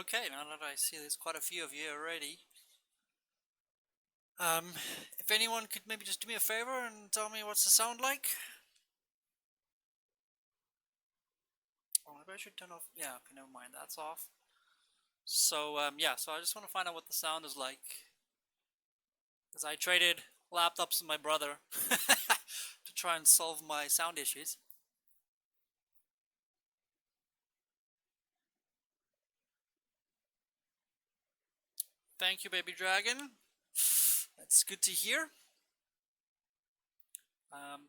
Okay, now that I see there's quite a few of you already. If anyone could maybe just do me a favor and tell me what's the sound like? Oh, maybe I should turn off. Yeah, okay, never mind. That's off. So, yeah, so I just want to find out what the sound is like. Because I traded laptops with my brother to try and solve my sound issues. Thank you, Baby Dragon. That's good to hear. Um,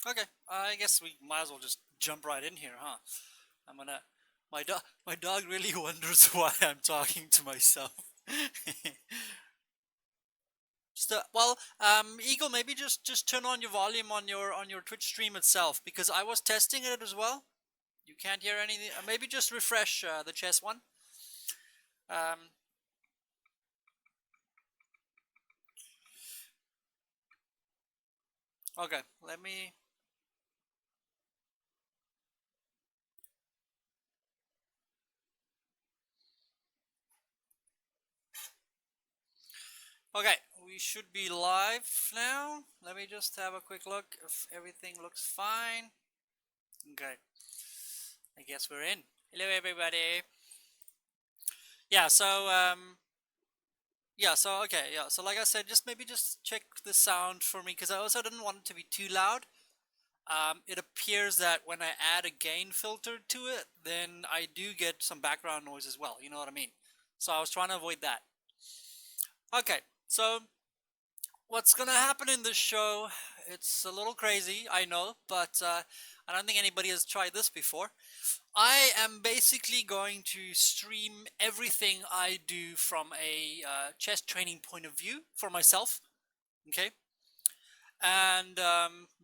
okay, I guess we might as well just jump right in here, huh? I'm gonna. My dog really wonders why I'm talking to myself. Eagle, maybe just turn on your volume on your Twitch stream itself because I was testing it as well. You can't hear anything. Maybe just refresh the chess one. Um, okay, let me. Okay, we should be live now. Let me just have a quick look if everything looks fine. Okay, I guess we're in. Hello, everybody. Yeah, so like I said, just maybe just check the sound for me because I also didn't want it to be too loud. It appears that when I add a gain filter to it, then I do get some background noise as well. You know what I mean? So I was trying to avoid that. Okay, so what's gonna happen in this show? It's a little crazy, I know, but I don't think anybody has tried this before. I am basically going to stream everything I do from a chess training point of view for myself. Okay, and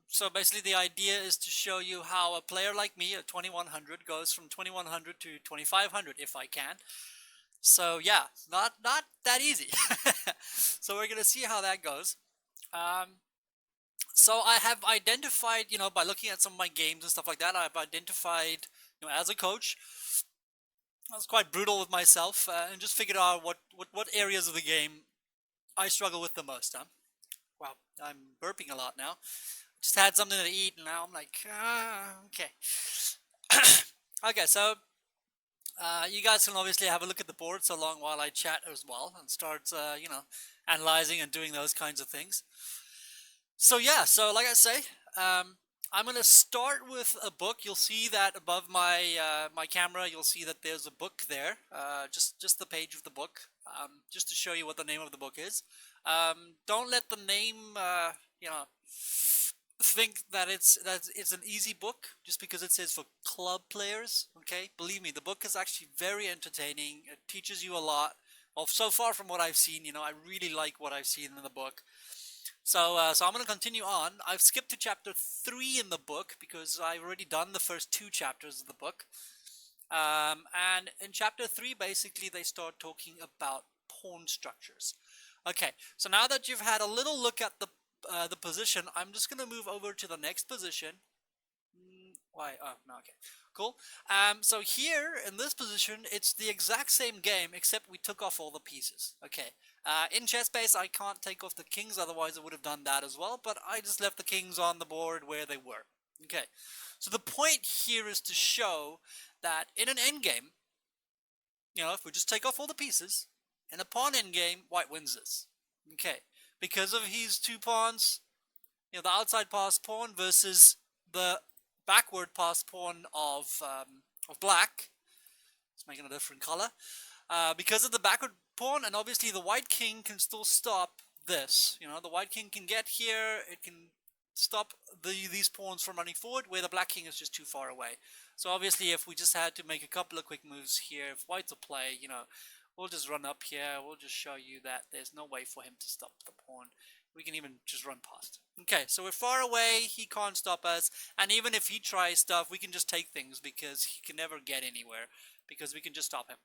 so basically the idea is to show you how a player like me at 2100 goes from 2100 to 2500 if I can. So yeah, not that easy. So we're gonna see how that goes. Um, so I have identified, by looking at some of my games and stuff like that, I've identified, as a coach, I was quite brutal with myself and just figured out what areas of the game I struggle with the most. Huh? Wow, I'm burping a lot now. Just had something to eat, and now I'm like, okay. Okay, so you guys can obviously have a look at the board so long while I chat as well and start, analyzing and doing those kinds of things. So yeah, so like I say, I'm gonna start with a book. You'll see that above my camera. You'll see that there's a book there. Just the page of the book, just to show you what the name of the book is. Don't let the name, you know, think that it's an easy book just because it says for club players. Okay, believe me, the book is actually very entertaining. It teaches you a lot. Well, so far from what I've seen, I really like what I've seen in the book. So I'm going to continue on. I've skipped to chapter 3 in the book because I've already done the first 2 chapters of the book. And in chapter 3, basically, they start talking about pawn structures. Okay, so now that you've had a little look at the position, I'm just going to move over to the next position. Why? Oh, no, okay. Cool. So here, in this position, it's the exact same game, except we took off all the pieces. Okay. In chess base, I can't take off the kings, otherwise I would have done that as well, but I just left the kings on the board where they were. Okay. So the point here is to show that in an endgame, if we just take off all the pieces, in a pawn endgame, white wins this. Okay. Because of his 2 pawns, the outside pass pawn versus the backward pass pawn of black. Let's make it a different color. Because of the backward pawn, and obviously the white king can still stop this. The white king can get here. It can stop these pawns from running forward, where the black king is just too far away. So obviously, if we just had to make a couple of quick moves here, if white's a play, we'll just run up here. We'll just show you that there's no way for him to stop the pawn. We can even just run past. Okay, so we're far away. He can't stop us. And even if he tries stuff, we can just take things because he can never get anywhere because we can just stop him.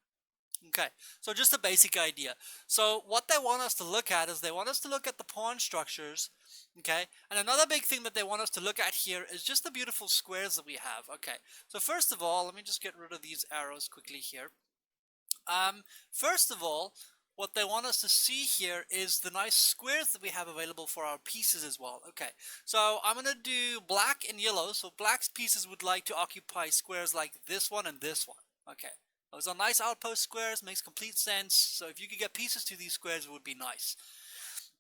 Okay, so just a basic idea. So what they want us to look at is they want us to look at the pawn structures, okay? And another big thing that they want us to look at here is just the beautiful squares that we have. Okay, so first of all, let me just get rid of these arrows quickly here. First of all, what they want us to see here is the nice squares that we have available for our pieces as well. Okay, so I'm going to do black and yellow. So black's pieces would like to occupy squares like this one and this one. Okay, those are nice outpost squares, makes complete sense. So if you could get pieces to these squares, it would be nice.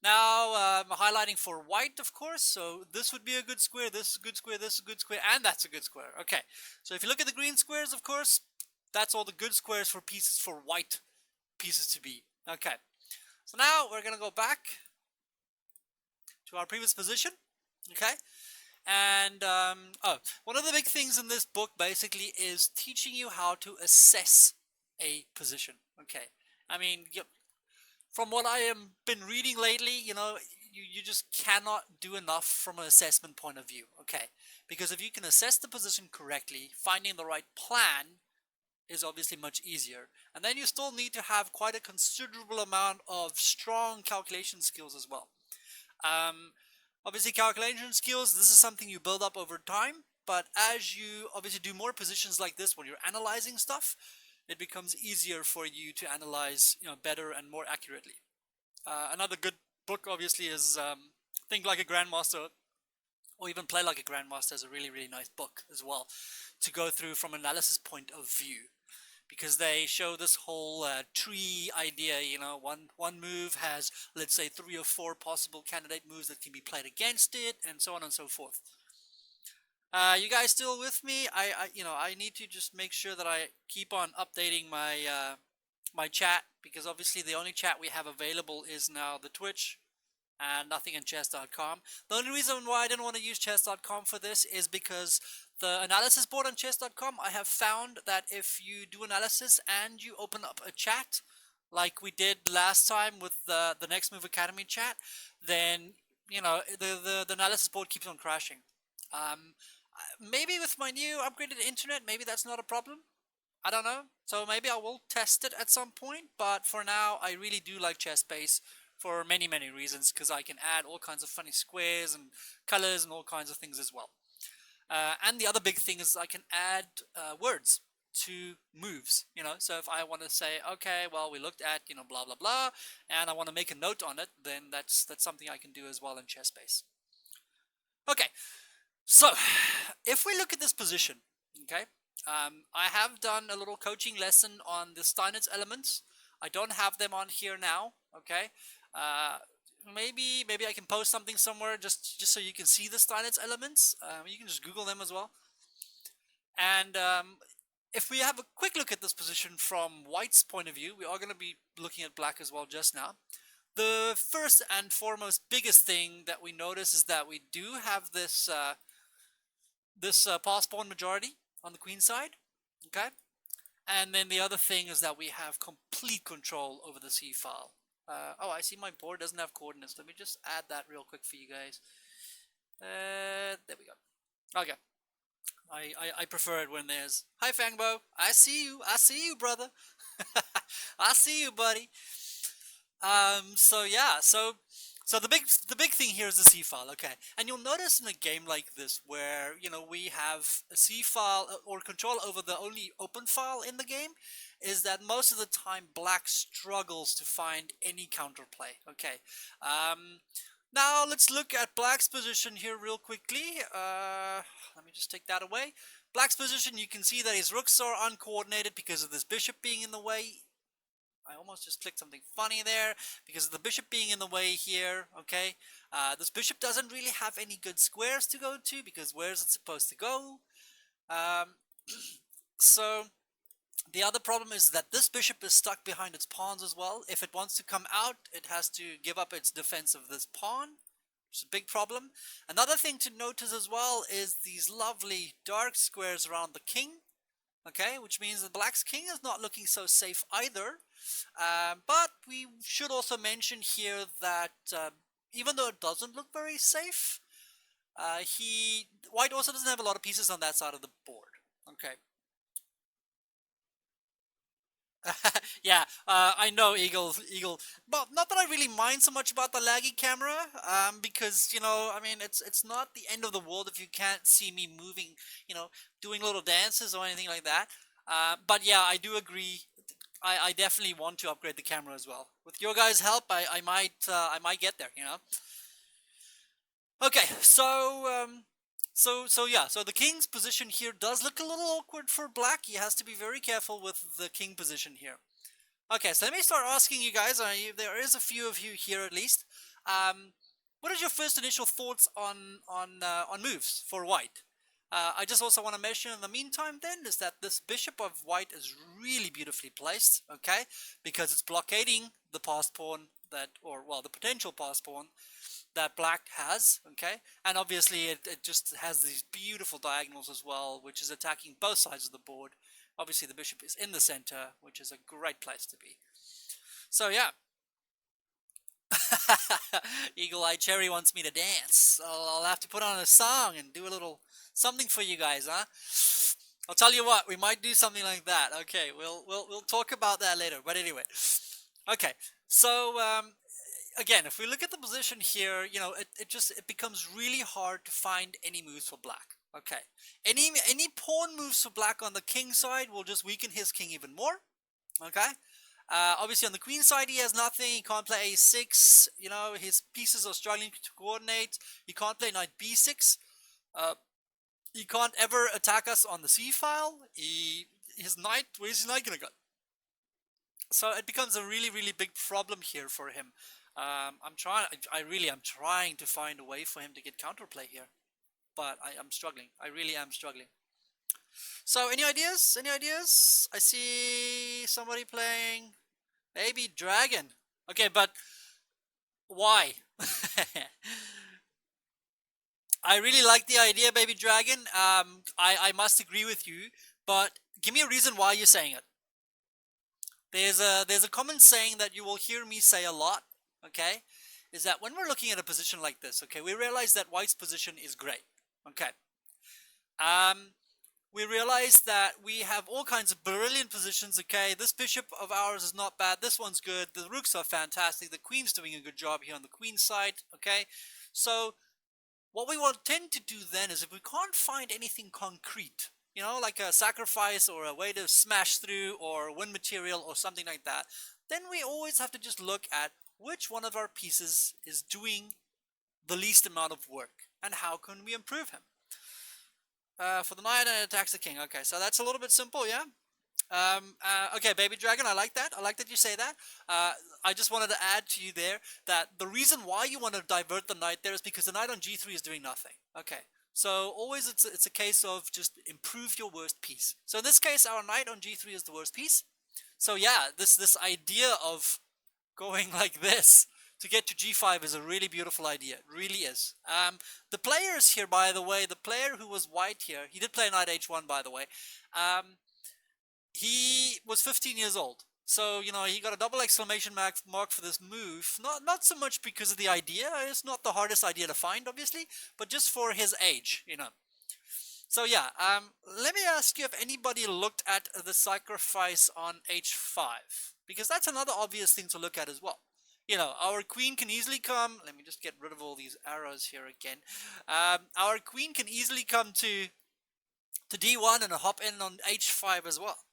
Now, I'm highlighting for white, of course, so this would be a good square, this is a good square, this is a good square, and that's a good square. Okay, so if you look at the green squares, of course, that's all the good squares for pieces for white pieces to be. Okay, so now we're going to go back to our previous position. Okay, and one of the big things in this book basically is teaching you how to assess a position. Okay, I mean, from what I have been reading lately, you just cannot do enough from an assessment point of view. Okay, because if you can assess the position correctly, finding the right plan is obviously much easier. And then you still need to have quite a considerable amount of strong calculation skills as well. Um, Obviously, calculation skills, this is something you build up over time, but as you obviously do more positions like this when you're analyzing stuff, it becomes easier for you to analyze better and more accurately. Another good book obviously is Think Like a Grandmaster, or even Play Like a Grandmaster is a really, really nice book as well to go through from an analysis point of view, because they show this whole tree idea. One move has, let's say, 3 or 4 possible candidate moves that can be played against it, and so on and so forth. You guys still with me? I need to just make sure that I keep on updating my chat, because obviously the only chat we have available is now the Twitch and nothing in chess.com. The only reason why I didn't want to use chess.com for this is because the analysis board on chess.com, I have found that if you do analysis and you open up a chat like we did last time with the Next Move Academy chat, then the analysis board keeps on crashing. Maybe with my new upgraded internet, maybe that's not a problem. I don't know. So maybe I will test it at some point, but for now I really do like ChessBase for many, many reasons, because I can add all kinds of funny squares and colors and all kinds of things as well. And the other big thing is I can add words to moves, so if I want to say, okay, well, we looked at, blah, blah, blah, and I want to make a note on it, then that's something I can do as well in ChessBase. Okay, so if we look at this position, okay, I have done a little coaching lesson on the Steinitz elements. I don't have them on here now, okay. Maybe I can post something somewhere just so you can see the Steinitz elements. You can just Google them as well. And if we have a quick look at this position from white's point of view, we are going to be looking at black as well just now. The first and foremost biggest thing that we notice is that we do have this pass pawn majority on the queen side, okay? And then the other thing is that we have complete control over the C file. Oh, I see my board doesn't have coordinates. Let me just add that real quick for you guys. There we go. Okay. I prefer it when there's... Hi, Fangbo. I see you, brother. I see you, buddy. So yeah, so the big thing here is the C file, okay? And you'll notice in a game like this where, we have a C file or control over the only open file in the game, is that most of the time black struggles to find any counterplay, okay? Now let's look at black's position here real quickly. Let me just take that away. Black's position, you can see that his rooks are uncoordinated because of this bishop being in the way. I almost just clicked something funny there because of the bishop being in the way here, okay? This bishop doesn't really have any good squares to go to, because where's it supposed to go? So the other problem is that this bishop is stuck behind its pawns as well. If it wants to come out, it has to give up its defense of this pawn, which is a big problem. Another thing to notice as well is these lovely dark squares around the king, okay, which means that black's king is not looking so safe either. But we should also mention here that even though it doesn't look very safe, white also doesn't have a lot of pieces on that side of the board. Okay. Yeah, I know, Eagle. But not that I really mind so much about the laggy camera, because I mean, it's not the end of the world if you can't see me moving, doing little dances or anything like that. But yeah, I do agree. I definitely want to upgrade the camera as well. With your guys' help, I might get there. You know. Okay, so yeah, so the king's position here does look a little awkward for black. He has to be very careful with the king position here. Okay, so let me start asking you guys. There is a few of you here at least. Um, what is your first initial thoughts on moves for white? I just also want to mention in the meantime then is that this bishop of white is really beautifully placed, okay, because it's blockading the passed pawn that, or well, the potential passed pawn that black has, okay, and obviously it just has these beautiful diagonals as well, which is attacking both sides of the board. Obviously the bishop is in the center, which is a great place to be. So yeah. Eagle Eye Cherry wants me to dance. I'll have to put on a song and do a little something for you guys, huh? I'll tell you what, we might do something like that. Okay, we'll talk about that later. But anyway, okay. So again, if we look at the position here, you know, it becomes really hard to find any moves for black. Okay, any pawn moves for black on the king side will just weaken his king even more. Okay. Obviously, on the queen side, he has nothing. He can't play a6. You know, his pieces are struggling to coordinate. He can't play knight b6. Uh, he can't ever attack us on the c file. His knight, where's his knight gonna go? So it becomes a really, really big problem here for him. I really am trying to find a way for him to get counterplay here, but I am struggling. I really am struggling. So any ideas? Any ideas? I see somebody playing Baby Dragon. Okay, but why? I really like the idea, Baby Dragon. I must agree with you, but give me a reason why you're saying it. There's a common saying that you will hear me say a lot, okay? Is that when we're looking at a position like this, okay, we realize that white's position is great, okay? We realize that we have all kinds of brilliant positions, okay? This bishop of ours is not bad. This one's good. The rooks are fantastic. The queen's doing a good job here on the queen side, okay? So what we will tend to do then is if we can't find anything concrete, you know, like a sacrifice or a way to smash through or win material or something like that, then we always have to just look at which one of our pieces is doing the least amount of work and how can we improve him. For the knight and attacks the king. Okay, so that's a little bit simple, yeah? Okay, Baby Dragon, I like that. I like that you say that. I just wanted to add to you there that the reason why you want to divert the knight there is because the knight on g3 is doing nothing. Okay, so always it's a case of just improve your worst piece. So in this case, our knight on g3 is the worst piece. So yeah, this idea of going like this to get to g5 is a really beautiful idea. It really is. The players here, by the way, the player who was white here, he did play knight h1, by the way. He was 15 years old. So, you know, he got a double exclamation mark for this move. Not so much because of the idea. It's not the hardest idea to find, obviously, but just for his age, you know. So yeah, let me ask you if anybody looked at the sacrifice on h5, because that's another obvious thing to look at as well. You know, our queen can easily come. Let me just get rid of all these arrows here again. Our queen can easily come to d1 and hop in on h5 as well.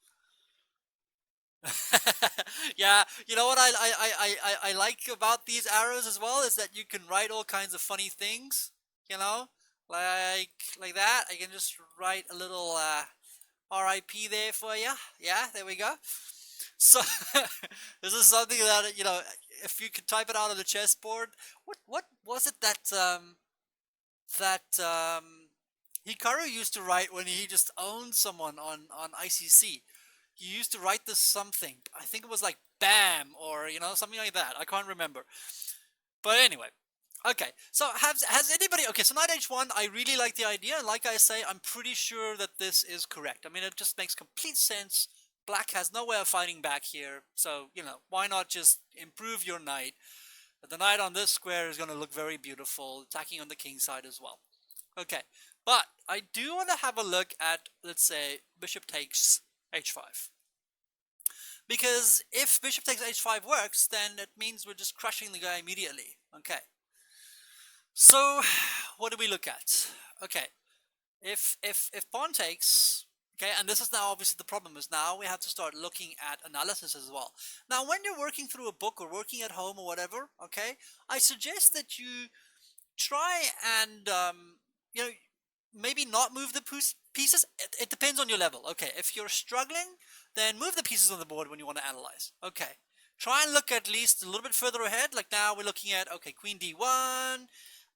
Yeah, you know what I like about these arrows as well is that you can write all kinds of funny things, you know, like that. I can just write a little RIP there for you. Yeah, there we go. So this is something that, you know, if you could type it out on the chessboard. What was it that Hikaru used to write when he just owned someone on ICC? He used to write this something. I think it was like BAM or, you know, something like that. I can't remember. But anyway. Okay, so has anybody... Okay, so knight h1, I really like the idea. And like I say, I'm pretty sure that this is correct. I mean, it just makes complete sense. Black has no way of fighting back here. So, you know, why not just improve your knight? The knight on this square is going to look very beautiful, attacking on the king side as well. Okay, but I do want to have a look at, let's say, bishop takes h5. Because if bishop takes h5 works, then it means we're just crushing the guy immediately. Okay. So, what do we look at? Okay, if pawn takes, Okay, and this is now obviously the problem is now we have to start looking at analysis as well. Now, when you're working through a book or working at home or whatever, okay, I suggest that you try and you know, maybe not move the pieces. It depends on your level. Okay, if you're struggling, then move the pieces on the board when you want to analyze. Okay, try and look at least a little bit further ahead. Like now we're looking at, okay, queen d1.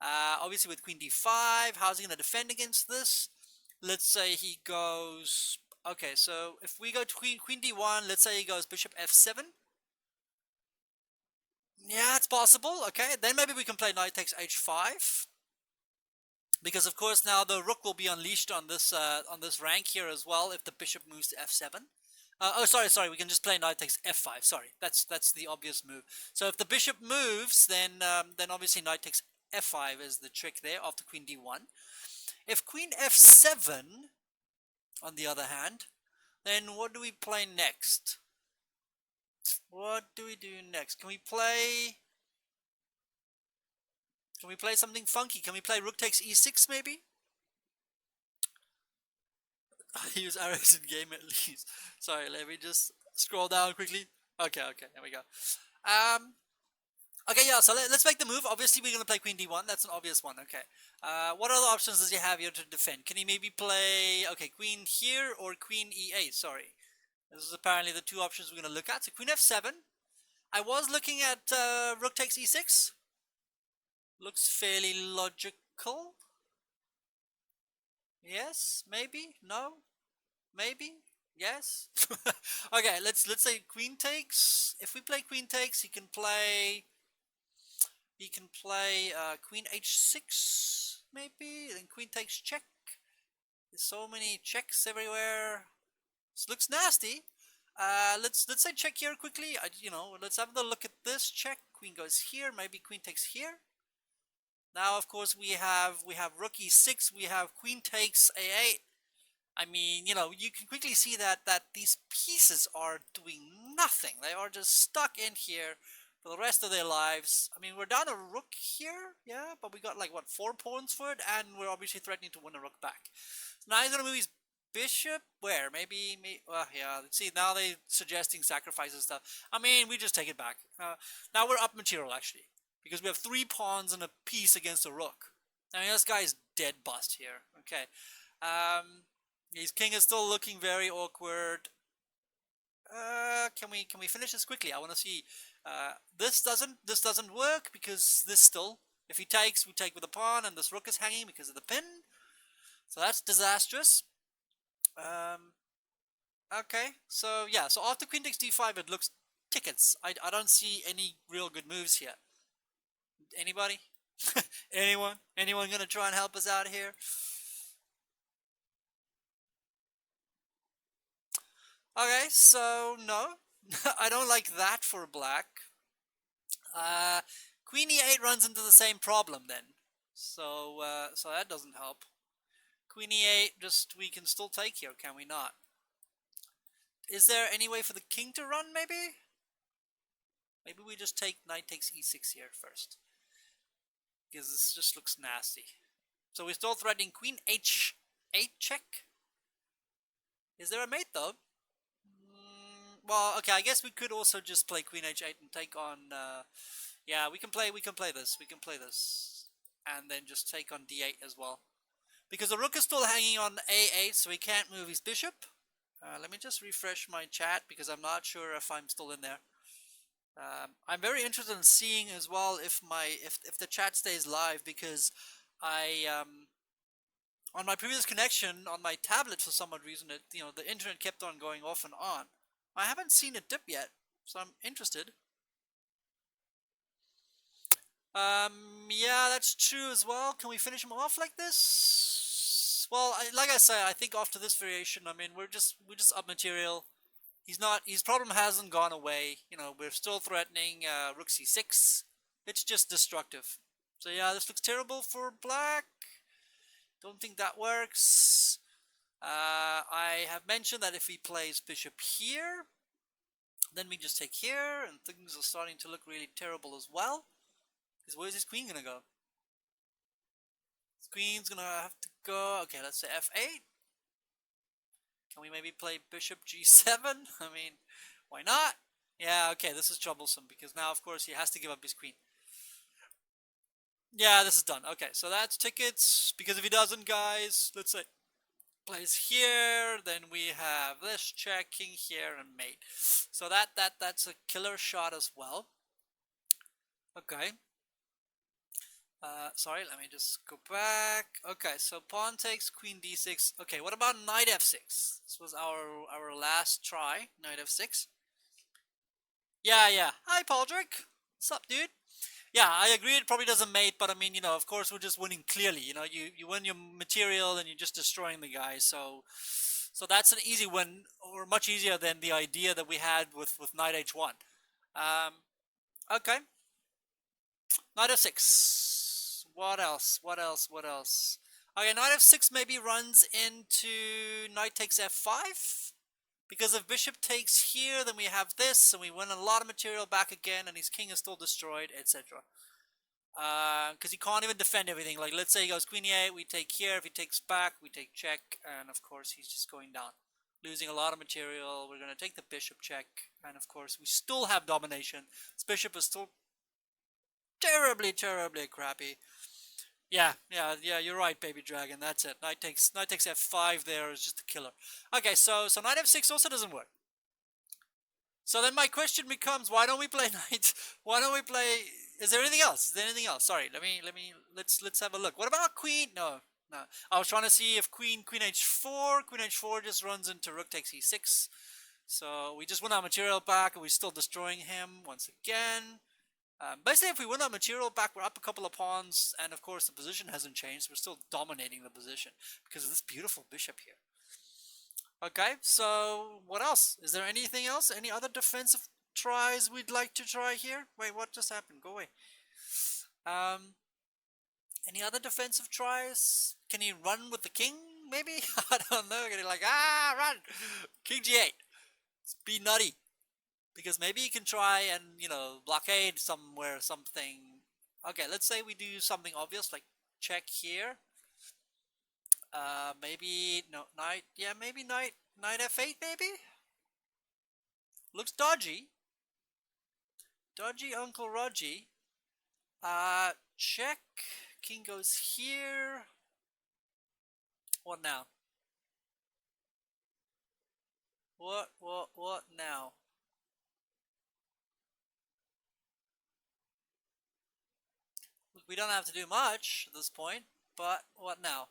Obviously with queen d5, how's he going to defend against this? Let's say he goes, okay, so if we go to queen d1, let's say he goes bishop f7. Yeah, it's possible. Okay, then maybe we can play knight takes h5. Because of course now the rook will be unleashed on this rank here as well if the bishop moves to f7. Oh, sorry. We can just play knight takes f5. Sorry, that's the obvious move. So if the bishop moves, then obviously knight takes f5 is the trick there after queen d1. If queen f7, on the other hand, then what do we play next? What do we do next? Can we play something funky? Can we play rook takes e6 maybe? I use arrows in game at least. Sorry, let me just scroll down quickly. Okay, there we go. Okay, yeah, so let's make the move. Obviously, we're going to play queen d1. That's an obvious one. Okay. What other options does he have here to defend? Can he maybe play, okay, queen here or queen e8? Sorry. This is apparently the two options we're going to look at. So queen f7. I was looking at rook takes e6. Looks fairly logical. Yes, maybe, no, maybe, yes. Okay, let's say queen takes. If we play queen takes, he can play queen h6 maybe, then queen takes check. There's so many checks everywhere. This looks nasty. Let's say check here quickly. Let's have a look at this check. Queen goes here, maybe queen takes here. Now, of course, we have rook e6. We have queen takes a8. I mean, you can quickly see that these pieces are doing nothing. They are just stuck in here for the rest of their lives. I mean, we're down a rook here, yeah, but we got like, what, 4 pawns for it, and we're obviously threatening to win a rook back. So now he's going to move his bishop. Where? Maybe, well, yeah, see, now they're suggesting sacrifices stuff. I mean, we just take it back. Now we're up material, actually, because we have 3 pawns and a piece against a rook. I mean, this guy's dead bust here. Okay. His king is still looking very awkward. Can we finish this quickly? I want to see. This doesn't work because this still. If he takes, we take with a pawn, and this rook is hanging because of the pin. So that's disastrous. Okay. So yeah. So after queen takes d5, it looks tickets. I don't see any real good moves here. Anybody? Anyone? Anyone gonna try and help us out here? Okay, so no, I don't like that for black. Queen e8 runs into the same problem then, so that doesn't help. Queen e8, we can still take here, can we not? Is there any way for the king to run, maybe? Maybe we just take knight takes e6 here first, because this just looks nasty. So we're still threatening queen h8 check. Is there a mate though? Well, okay, I guess we could also just play queen h8 and take on, yeah, we can play this, and then just take on d8 as well. Because the rook is still hanging on a8, so he can't move his bishop. Let me just refresh my chat, because I'm not sure if I'm still in there. I'm very interested in seeing as well if the chat stays live, because on my previous connection on my tablet, for some odd reason, the internet kept on going off and on. I haven't seen it dip yet, so I'm interested. Yeah, that's true as well. Can we finish him off like this? Well, like I said, I think after this variation, I mean, we're just up material. His problem hasn't gone away. We're still threatening rook c6. It's just destructive. So yeah, this looks terrible for black. Don't think that works. I have mentioned that if he plays bishop here, then we just take here, and things are starting to look really terrible as well. Because where's his queen gonna go? His queen's gonna have to go, okay, let's say f8. Can we maybe play bishop g7? I mean, why not? Yeah, okay, this is troublesome because now, of course, he has to give up his queen. Yeah, this is done. Okay, so that's tickets, because if he doesn't, guys, let's say plays here, then we have this check, king here, and mate. So that's a killer shot as well. Okay. Sorry, let me just go back. Okay, so pawn takes queen d6. Okay, what about knight f6? This was our last try, knight f6. Yeah. Hi, Paldrick. What's up, dude? Yeah, I agree it probably doesn't mate, but I mean, of course we're just winning clearly. You win your material and you're just destroying the guy. So that's an easy win, or much easier than the idea that we had with knight h1. Okay. Knight f6. What else? What else? What else? Okay, knight f6 maybe runs into knight takes f5. Because if bishop takes here, then we have this, and we win a lot of material back again, and his king is still destroyed, etc. Because he can't even defend everything. Like, let's say he goes queen e8, we take here. If he takes back, we take check, and of course he's just going down. Losing a lot of material. We're going to take the bishop check, and of course we still have domination. This bishop is still terribly crappy. Yeah, you're right, baby dragon. That's it. Knight takes f5 there is just a killer. Okay, so knight f6 also doesn't work. So then my question becomes, why don't we play knight? Why don't we play? Is there anything else? Is there anything else? Sorry, let's have a look. What about queen? No. I was trying to see if queen h4. Queen h4 just runs into rook takes e6. So we just win our material back, and we're still destroying him once again. Basically, if we win our material back, we're up a couple of pawns, and of course the position hasn't changed. We're still dominating the position because of this beautiful bishop here. Okay, so what else? Is there anything else? Any other defensive tries we'd like to try here? Wait, what just happened? Go away. Any other defensive tries? Can he run with the king, maybe? I don't know. Can he like, run! King g8. Be nutty. Because maybe he can try and, blockade somewhere, something. Okay, let's say we do something obvious, like check here. Maybe, no, knight, yeah, maybe knight f8, maybe? Looks dodgy. Dodgy Uncle Rodgy. Check. King goes here. What now? What now? We don't have to do much at this point, but what now?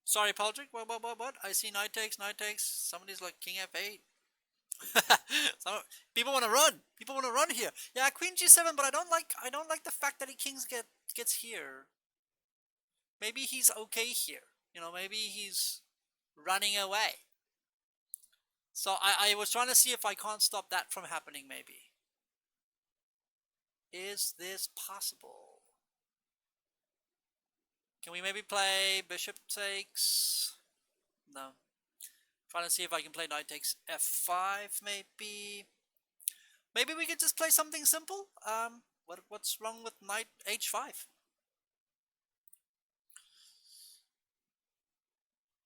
Sorry, Patrick. What? I see knight takes. Somebody's like king f8. So, people want to run. People want to run here. Yeah, queen g7, but I don't like the fact that he gets here. Maybe he's okay here. Maybe he's running away. So I was trying to see if I can't stop that from happening, maybe. Is this possible? Can we maybe play bishop takes? No. Trying to see if I can play knight takes f5, maybe. Maybe we could just play something simple. What's wrong with knight h5?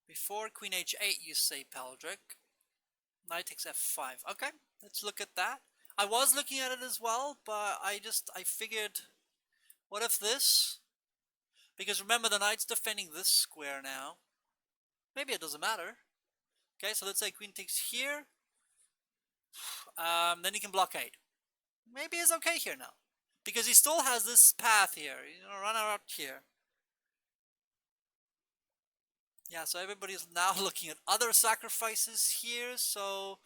Before queen h8, you say, Paldrick. Knight takes f5. Okay, let's look at that. I was looking at it as well, but I figured, what if this? Because remember, the knight's defending this square now. Maybe it doesn't matter. Okay, so let's say queen takes here. Then he can blockade. Maybe it's okay here now. Because he still has this path here. Run out here. Yeah, so everybody's now looking at other sacrifices here. So,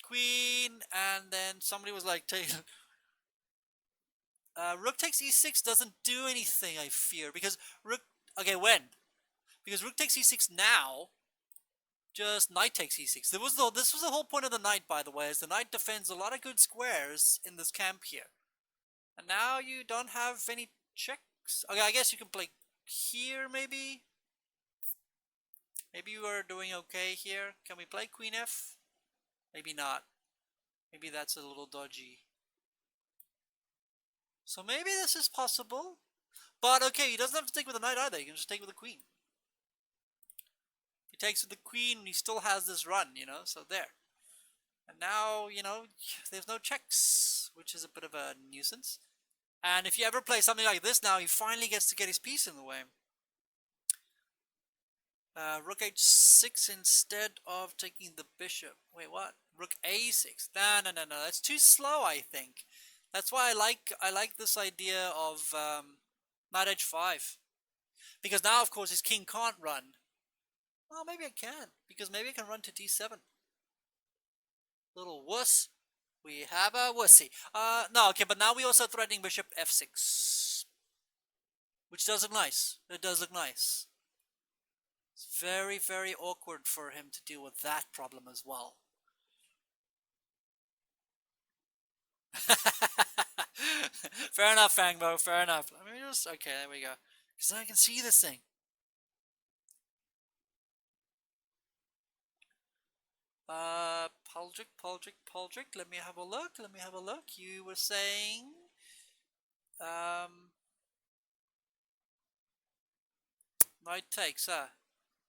queen, and then somebody was like, rook takes e6 doesn't do anything, I fear. Because rook, okay, when? Because rook takes e6 now, just knight takes e6. This was the whole point of the knight, by the way, is the knight defends a lot of good squares in this camp here. And now you don't have any checks. Okay, I guess you can play here, maybe. Maybe you are doing okay here. Can we play queen f? Maybe not. Maybe that's a little dodgy. So maybe this is possible. But okay, he doesn't have to take with the knight either. He can just take with the queen. He takes with the queen, and he still has this run, you know. So there. And now, you know, there's no checks, which is a bit of a nuisance. And if you ever play something like this now, he finally gets to get his piece in the way. Rook h6 instead of taking the bishop. Wait, what? Rook a6. No. That's too slow, I think. That's why I like this idea of knight h5. Because now, of course, his king can't run. Well, maybe I can. Because maybe I can run to d7. Little wuss. We have a wussy. No, okay, but now we also threatening bishop f6. Which does look nice. It does look nice. It's very, very awkward for him to deal with that problem as well. Fair enough, Fangbo, fair enough. Let me just, okay, there we go. Because I can see this thing. Poldrick, let me have a look. You were saying, knight takes, huh?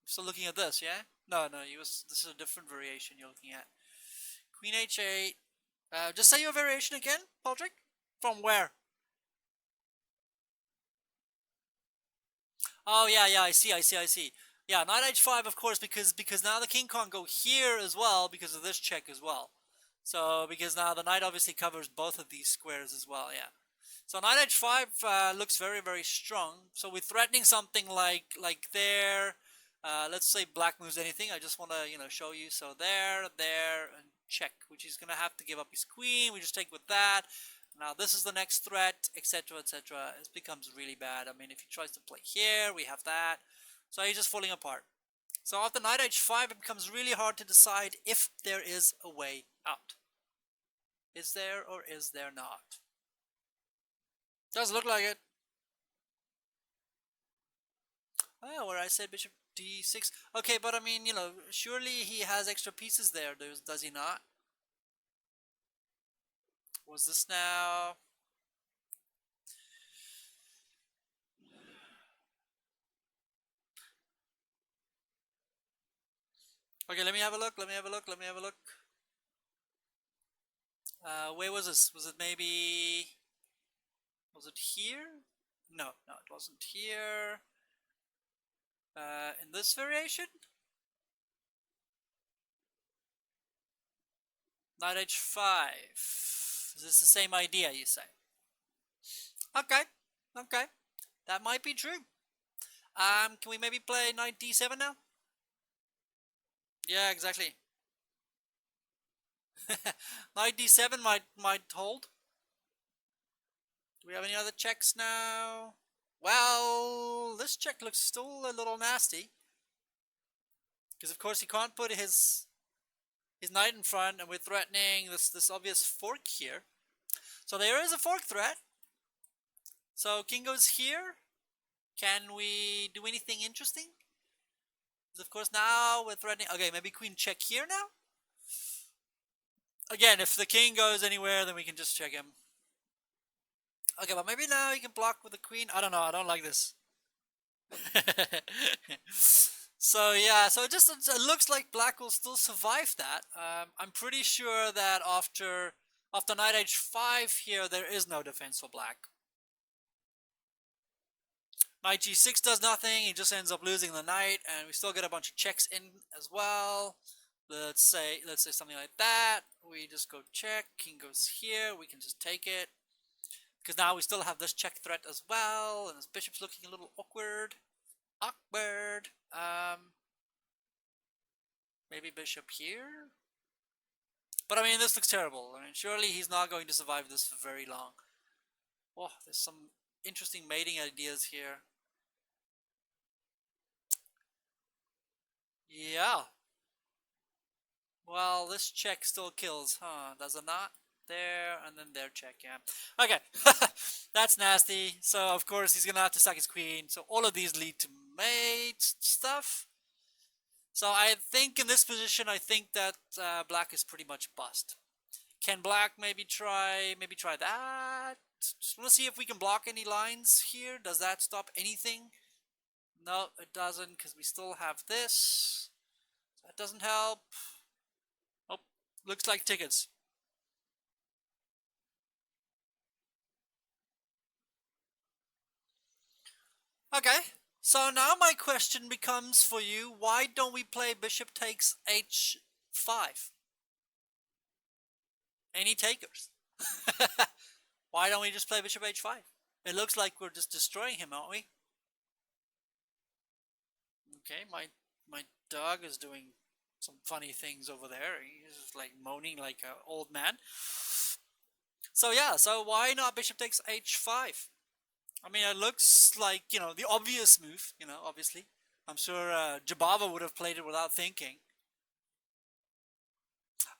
Still looking at this, yeah? No, this is a different variation you're looking at. Queen h8. Just say your variation again, Poldrick? From where? Oh yeah, I see. Yeah, knight h5, of course, because now the king can't go here as well because of this check as well. So because now the knight obviously covers both of these squares as well. Yeah. So knight h5 looks very, very strong. So we're threatening something like there. Let's say black moves anything. I just want to show you. So there, and check, which he's gonna have to give up his queen. We just take with that. Now this is the next threat, etc., etc. It becomes really bad. I mean, if he tries to play here, we have that. So he's just falling apart. So after knight h5, it becomes really hard to decide if there is a way out. Is there or is there not? Does look like it. Oh, where I said bishop d6. Okay, but I mean, surely he has extra pieces there, does he not? Was this now? Okay, let me have a look. Where was this? Was it maybe... Was it here? No, it wasn't here. In this variation? Knight h5. Is this the same idea, you say? Okay. That might be true. Can we maybe play knight d7 now? Yeah, exactly. Knight d7 might hold. Do we have any other checks now? Well, this check looks still a little nasty. Because of course he can't put his knight in front, and we're threatening this obvious fork here. So there is a fork threat. So king goes here. Can we do anything interesting? Because of course now we're threatening... Okay, maybe queen check here now? Again, if the king goes anywhere, then we can just check him. Okay, but maybe now he can block with the queen. I don't know, I don't like this. So yeah, so it looks like black will still survive that. I'm pretty sure that after knight h5 here, there is no defense for black. Knight g6 does nothing, he just ends up losing the knight, and we still get a bunch of checks in as well. Let's say something like that. We just go check, king goes here, we can just take it. Because now we still have this check threat as well, and his bishop's looking a little awkward. Maybe bishop here? But I mean, this looks terrible. I mean, surely he's not going to survive this for very long. Oh, there's some interesting mating ideas here. Yeah. Well, this check still kills, huh? Does it not? There, and then there check, yeah. Okay. That's nasty. So, of course, he's gonna have to sack his queen. So, all of these lead to mate stuff. So, I think in this position, I think that black is pretty much bust. Can black maybe try that? Just want to see if we can block any lines here. Does that stop anything? No, it doesn't, because we still have this. That doesn't help. Oh, looks like tickets. Okay, so now my question becomes for you, why don't we play bishop takes h5? Any takers? Why don't we just play bishop h5? It looks like we're just destroying him, aren't we? Okay, my dog is doing some funny things over there. He's just like moaning like an old man. So yeah, so why not bishop takes h5? I mean, it looks like, the obvious move, obviously. I'm sure Jabava would have played it without thinking.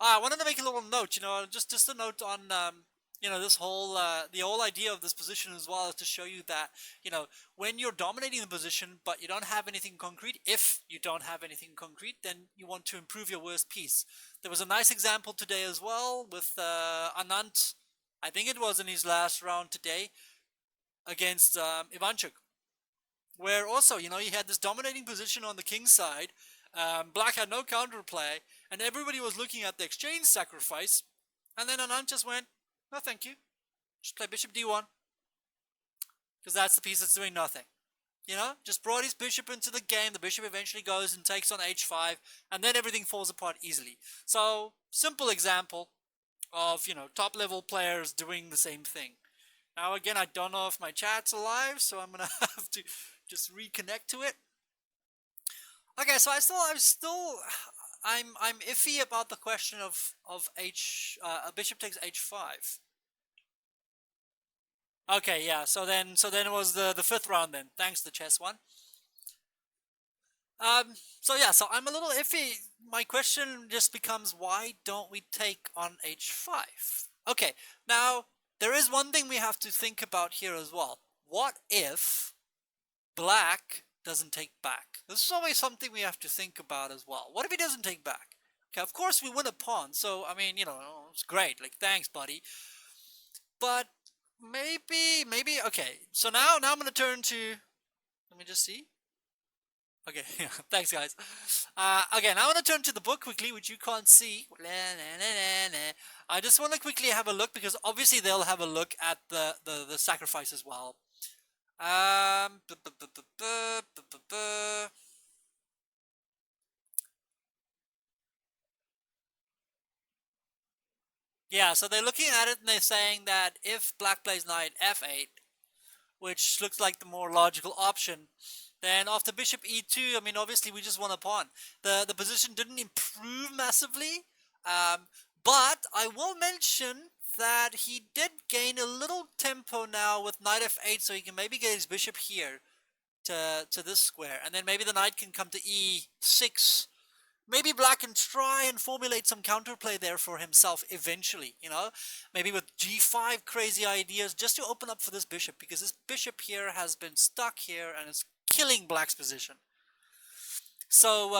I wanted to make a little note, just a note on, this whole, the whole idea of this position as well is to show you that, when you're dominating the position, but you don't have anything concrete, if you don't have anything concrete, then you want to improve your worst piece. There was a nice example today as well with Anant, I think it was in his last round today, against Ivanchuk, where also, he had this dominating position on the king's side. Black had no counterplay, and everybody was looking at the exchange sacrifice, and then Anand just went, no thank you, just play bishop d1, because that's the piece that's doing nothing. Just brought his bishop into the game. The bishop eventually goes and takes on h5, and then everything falls apart easily. So, simple example of, top level players doing the same thing. Now again, I don't know if my chat's alive, so I'm gonna have to just reconnect to it. Okay, so I'm iffy about the question of bishop takes h5. Okay, yeah. So then it was the fifth round then. Thanks, the chess one. So yeah, so I'm a little iffy. My question just becomes, why don't we take on h5? Okay, now there is one thing we have to think about here as well. What if black doesn't take back? This is always something we have to think about as well. What if he doesn't take back? Okay, of course we win a pawn, so I mean, it's great. Like, thanks, buddy. But maybe. Okay, so now I'm gonna turn to. Let me just see. Okay, thanks, guys. Okay, now I'm gonna turn to the book quickly, which you can't see. I just want to quickly have a look, because obviously they'll have a look at the sacrifice as well. Yeah, so they're looking at it and they're saying that if black plays knight f8, which looks like the more logical option, then after bishop e2, I mean, obviously we just won a pawn. The position didn't improve massively, but I will mention that he did gain a little tempo now with knight f8, so he can maybe get his bishop here to this square, and then maybe the knight can come to e6. Maybe black can try and formulate some counterplay there for himself eventually, maybe with g5 crazy ideas, just to open up for this bishop, because this bishop here has been stuck here and it's killing black's position. So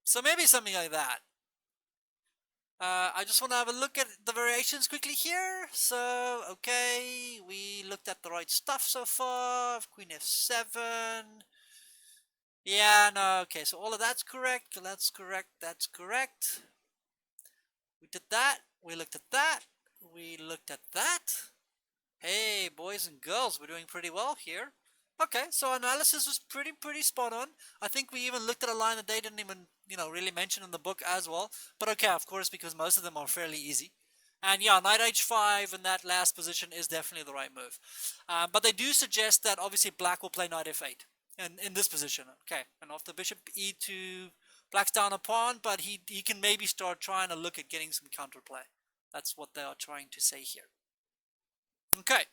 so maybe something like that. I just want to have a look at the variations quickly here. So, okay, we looked at the right stuff so far. Queen f7. Yeah, no, okay, so all of that's correct. That's correct. That's correct. We did that. We looked at that. We looked at that. Hey, boys and girls, we're doing pretty well here. Okay, so analysis was pretty spot on. I think we even looked at a line that they didn't even, really mention in the book as well. But okay, of course, because most of them are fairly easy. And yeah, knight h5 in that last position is definitely the right move. But they do suggest that obviously black will play knight f8 in this position. Okay, and after bishop e2, black's down a pawn, but he can maybe start trying to look at getting some counterplay. That's what they are trying to say here. Okay,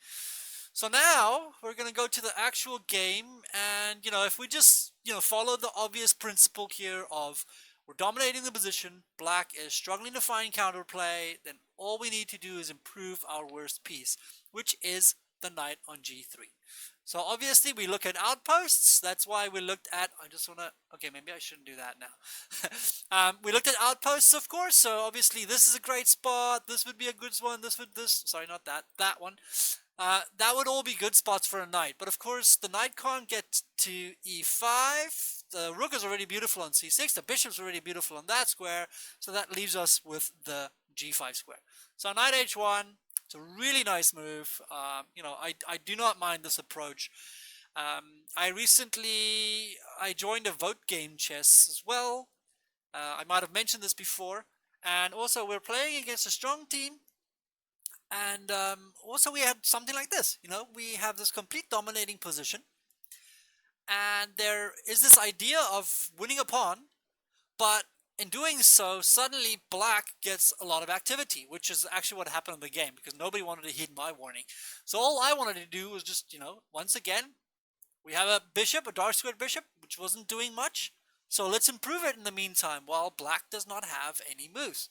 so now we're going to go to the actual game, and if we just follow the obvious principle here of we're dominating the position, black is struggling to find counterplay, then all we need to do is improve our worst piece, which is the knight on g3. So obviously we look at outposts. That's why we looked at, I just want to, okay, maybe I shouldn't do that now. We looked at outposts, of course. So obviously this is a great spot. This would be a good one. Sorry, not that, that one. That would all be good spots for a knight. But of course, the knight can't get to e5. The rook is already beautiful on c6. The bishop's already beautiful on that square. So that leaves us with the g5 square. So knight h1. It's a really nice move. I do not mind this approach. I joined a vote game chess as well. I might have mentioned this before. And also, we're playing against a strong team. And also, we had something like this. We have this complete dominating position. And there is this idea of winning a pawn, but in doing so, suddenly black gets a lot of activity, which is actually what happened in the game, because nobody wanted to heed my warning. So all I wanted to do was just, once again, we have a bishop, a dark squared bishop, which wasn't doing much. So let's improve it in the meantime, while black does not have any moves.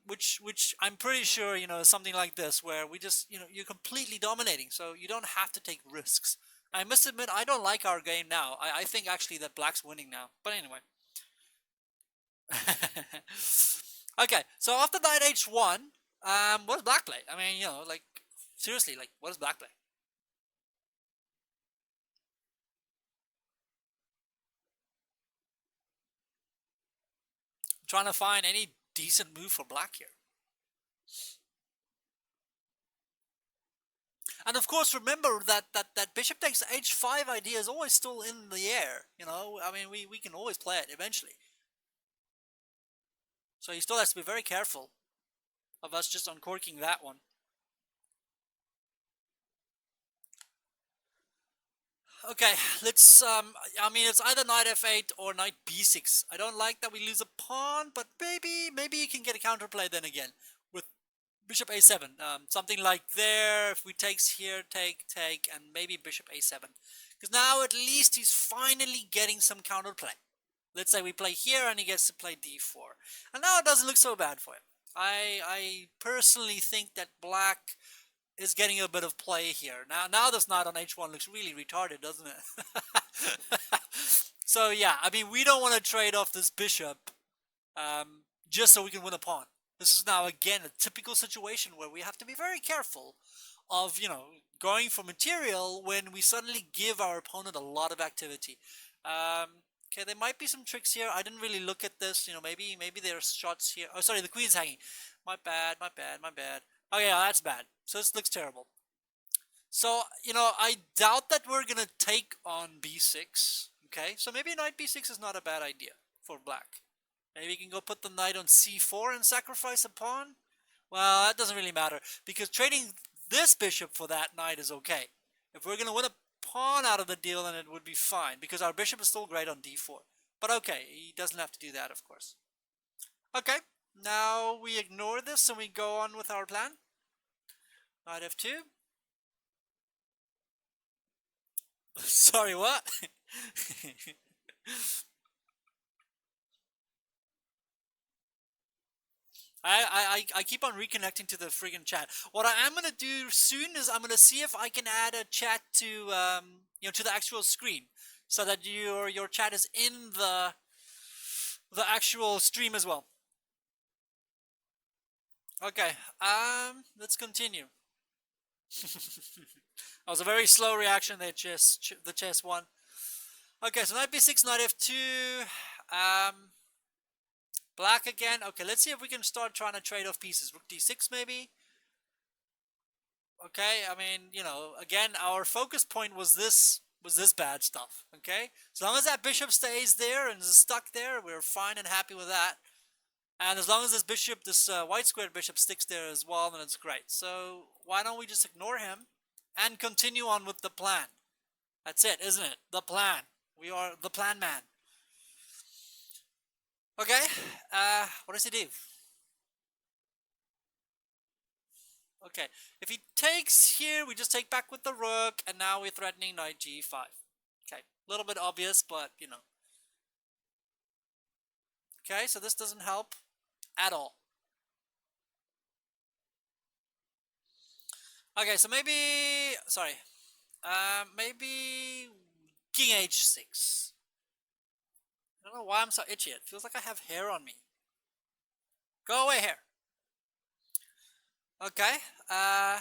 Which I'm pretty sure, is something like this, where we just, you're completely dominating, so you don't have to take risks. I must admit, I don't like our game now. I think actually that black's winning now. But anyway. Okay, so after knight h1, what does black play? I mean, seriously, what does black play? I'm trying to find any decent move for black here. And of course, remember that bishop takes h5 idea is always still in the air. I mean, we can always play it eventually. So he still has to be very careful of us just uncorking that one. Okay, let's, I mean, it's either knight f8 or knight b6. I don't like that we lose a pawn, but maybe you can get a counterplay then again with bishop a7. Something like there, if we takes here, take, and maybe bishop a7. Because now at least he's finally getting some counterplay. Let's say we play here and he gets to play d4. And now it doesn't look so bad for him. I personally think that black is getting a bit of play here. Now this knight on h1 looks really retarded, doesn't it? So yeah, I mean, we don't want to trade off this bishop just so we can win a pawn. This is now, again, a typical situation where we have to be very careful of, going for material when we suddenly give our opponent a lot of activity. Okay, there might be some tricks here. I didn't really look at this. Maybe there's shots here. Oh, sorry, the queen's hanging. My bad. Oh yeah, that's bad. So this looks terrible. So, I doubt that we're going to take on b6. Okay, so maybe knight b6 is not a bad idea for black. Maybe you can go put the knight on c4 and sacrifice a pawn. Well, that doesn't really matter, because trading this bishop for that knight is okay. If we're going to win a pawn out of the deal, then it would be fine, because our bishop is still great on d4. But okay, he doesn't have to do that, of course. Okay, now we ignore this and we go on with our plan. Knight f2. Sorry, what? I keep on reconnecting to the friggin' chat. What I am gonna do soon is I'm gonna see if I can add a chat to to the actual screen, so that your chat is in the actual stream as well. Okay, let's continue. That was a very slow reaction there, the chess one. Okay, so knight b6, knight f2. Black again. Okay, let's see if we can start trying to trade off pieces. Rook d6 maybe. Okay, I mean, again, our focus point was this bad stuff. Okay, as long as that bishop stays there and is stuck there, we're fine and happy with that. And as long as this white squared bishop sticks there as well, then it's great. So why don't we just ignore him and continue on with the plan? That's it, isn't it? The plan. We are the plan man. Okay, what does he do? Okay, if he takes here, we just take back with the rook, and now we're threatening knight g5. Okay, a little bit obvious, but Okay, so this doesn't help at all. Okay, so maybe, sorry, maybe king h6. I don't know why I'm so itchy. It feels like I have hair on me. Go away, hair. Okay. Uh.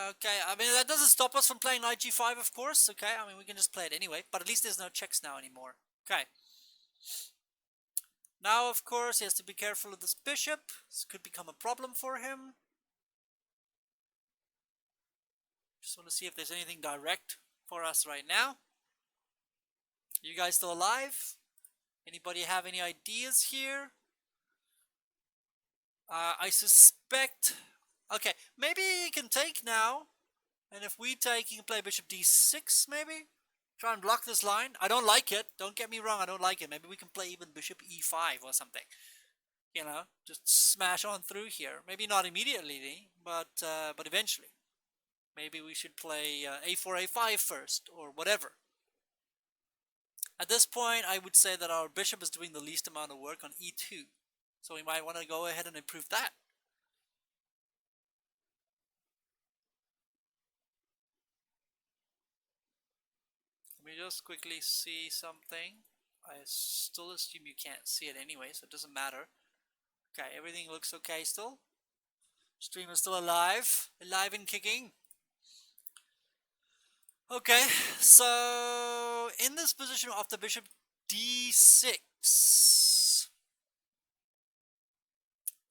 Okay. I mean, that doesn't stop us from playing knight g5, of course. Okay. I mean, we can just play it anyway. But at least there's no checks now anymore. Okay. Now, of course, he has to be careful of this bishop. This could become a problem for him. Just want to see if there's anything direct for us right now. You guys still alive? Anybody have any ideas here? I suspect... Okay, maybe he can take now. And if we take, he can play bishop d6, maybe? Try and block this line. I don't like it. Don't get me wrong, I don't like it. Maybe we can play even bishop e5 or something. You know, just smash on through here. Maybe not immediately, but eventually. Maybe we should play a4, a5 first, or whatever. At this point, I would say that our bishop is doing the least amount of work on e2. So we might want to go ahead and improve that. Let me just quickly see something. I still assume you can't see it anyway, so it doesn't matter. Okay, everything looks okay still. Stream is still alive and kicking. Okay, so in this position after bishop d6,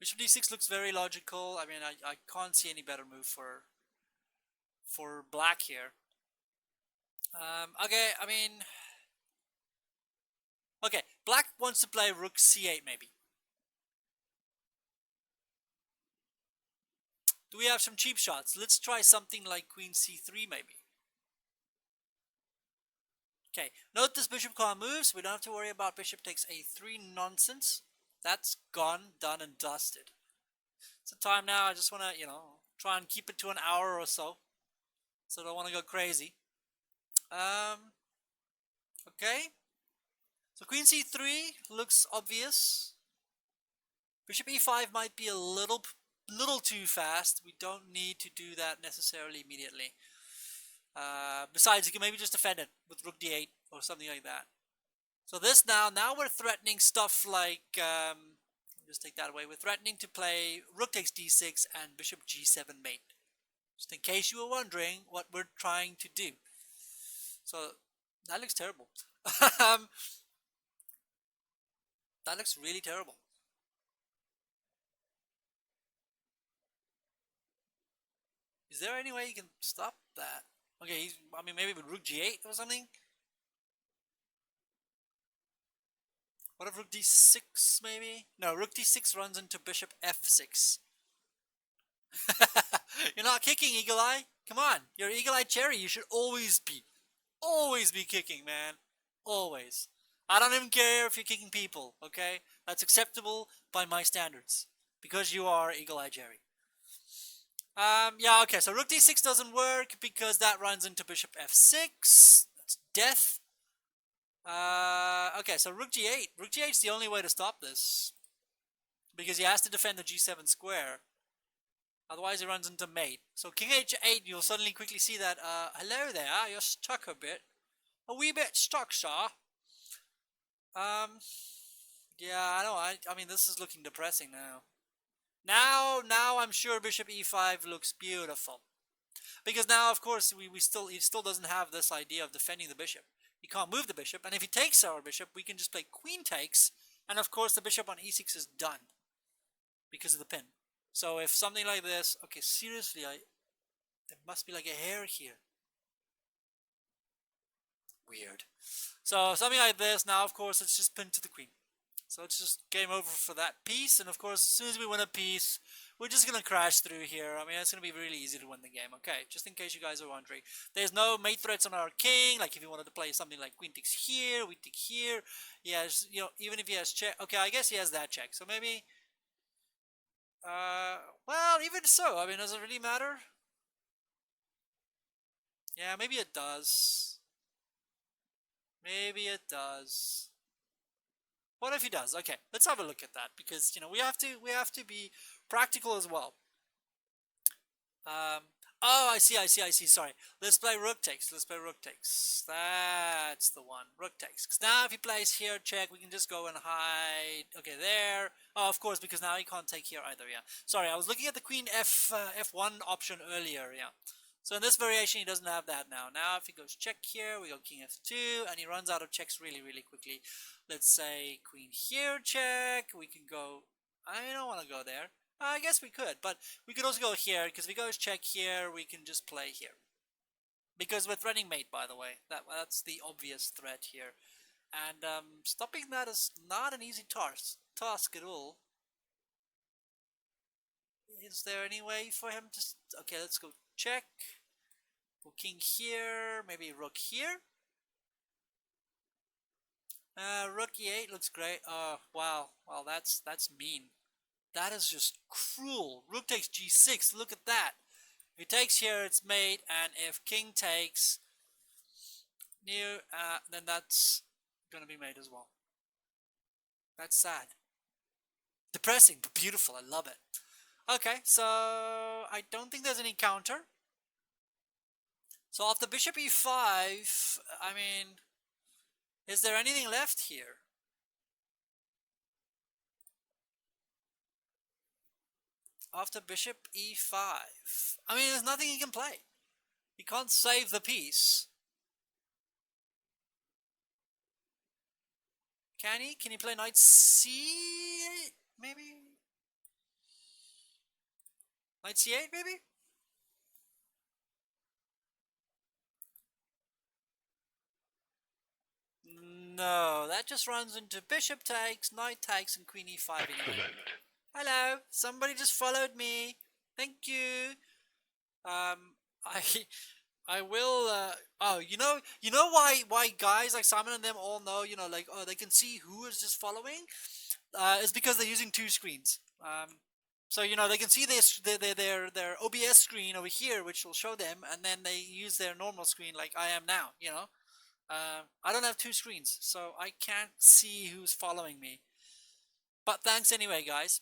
bishop d6 looks very logical. I mean, I can't see any better move for black here. Okay, I mean, okay, black wants to play rook c8 maybe. Do we have some cheap shots? Let's try something like queen c3 maybe. Okay, note this bishop can't move, so we don't have to worry about bishop takes a3 nonsense. That's gone, done, and dusted. So time now, I just want to, try and keep it to an hour or so. So I don't want to go crazy. Okay. So queen c3 looks obvious. Bishop e5 might be a little too fast. We don't need to do that necessarily immediately. Besides, you can maybe just defend it with rook d8 or something like that. So this now we're threatening stuff like, just take that away. We're threatening to play rook takes d6 and bishop g7 mate. Just in case you were wondering what we're trying to do. So that looks terrible. That looks really terrible. Is there any way you can stop that? Okay, I mean, maybe with rook g8 or something? What if rook d6 maybe? No, rook d6 runs into bishop f6. You're not kicking, Eagle Eye. Come on, you're Eagle Eye Cherry. You should always be kicking, man. Always. I don't even care if you're kicking people, okay? That's acceptable by my standards. Because you are Eagle Eye Jerry. Yeah, okay, so rook d6 doesn't work because that runs into bishop f6. That's death. Okay, so rook g8. Rook g8 is the only way to stop this. Because he has to defend the g7 square. Otherwise he runs into mate. So king h8, you'll suddenly quickly see that, hello there, you're stuck a bit. A wee bit stuck, sir. Yeah, I know, I mean, this is looking depressing now. Now I'm sure bishop e5 looks beautiful. Because now, of course, he still doesn't have this idea of defending the bishop. He can't move the bishop, and if he takes our bishop, we can just play queen takes, and of course the bishop on e6 is done. Because of the pin. So if something like this, okay, seriously, there must be like a hair here. Weird. So something like this, now of course it's just pinned to the queen. So it's just game over for that piece, and of course as soon as we win a piece, we're just going to crash through here. I mean, it's going to be really easy to win the game. Okay, just in case you guys are wondering. There's no mate threats on our king, like if you wanted to play something like queen takes here, we take here. He has, even if he has check, okay, I guess he has that check. So maybe, well, even so, I mean, does it really matter? Yeah, maybe it does. Maybe it does. What if he does? Okay, let's have a look at that because we have to be practical as well. Oh, I see. Sorry. Let's play rook takes. Let's play rook takes. That's the one. Rook takes. Because now if he plays here, check, we can just go and hide. Okay, there. Oh, of course, because now he can't take here either, yeah. Sorry, I was looking at the queen F1 option earlier, yeah. So in this variation, he doesn't have that now. Now if he goes check here, we go king F2, and he runs out of checks really, really quickly. Let's say queen here, check. We can go... I don't want to go there. I guess we could, but we could also go here, because if we go check here, we can just play here. Because we're threatening mate, by the way. That's the obvious threat here. And stopping that is not an easy task at all. Is there any way for him to... Okay, let's go check. Go king here, maybe rook here. Rook e8 looks great. Oh, wow. Well, that's mean. That is just cruel. Rook takes g6. Look at that. If he takes here, it's mate, and if king takes new, then that's gonna be mate as well. That's sad. Depressing, but beautiful. I love it. Okay, so I don't think there's any counter. So after bishop e5, I mean, is there anything left here? After bishop e5, I mean, there's nothing he can play. He can't save the piece. Can he? Can he play knight c8, maybe? Knight c8, maybe? No, that just runs into bishop takes, knight takes, and queen e5 anyway. Hello, somebody just followed me. Thank you. I will. Oh, you know why guys like Simon and them all know, like, oh, they can see who is just following. It's because they're using two screens. So they can see their OBS screen over here, which will show them, and then they use their normal screen like I am now. I don't have two screens, so I can't see who's following me. But thanks anyway, guys.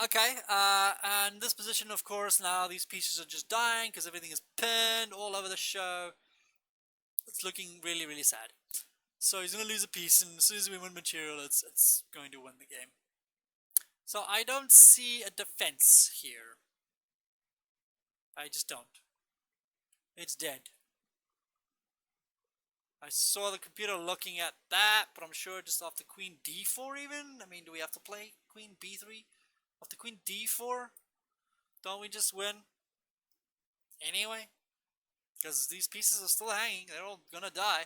Okay, and this position, of course, now these pieces are just dying because everything is pinned all over the show. It's looking really, really sad. So he's going to lose a piece, and as soon as we win material, it's going to win the game. So I don't see a defense here. I just don't. It's dead. I saw the computer looking at that, but I'm sure just off the queen d4 even? I mean, do we have to play queen b3? Off the queen d4? Don't we just win? Anyway? Because these pieces are still hanging. They're all gonna die.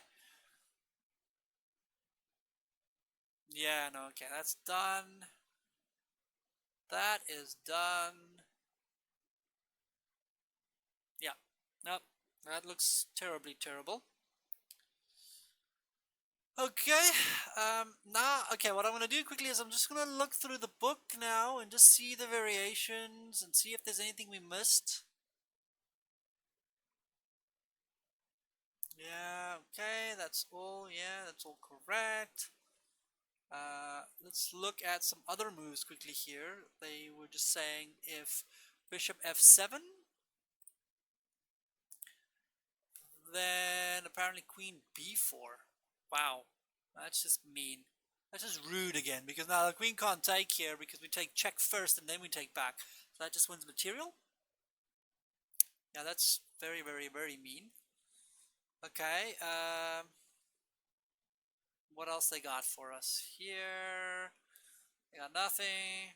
Yeah, no, okay, that's done. That is done. Yeah, nope, that looks terribly terrible. Okay, now, okay, what I'm going to do quickly is I'm just going to look through the book now and just see the variations and see if there's anything we missed. Yeah, okay, that's all, yeah, that's all correct. Let's look at some other moves quickly here. They were just saying if bishop f7, then apparently queen b4. Wow, that's just mean. That's just rude again, because now the queen can't take here because we take check first and then we take back. So that just wins material. Yeah, that's very, very, very mean. Okay, what else they got for us here? They got nothing.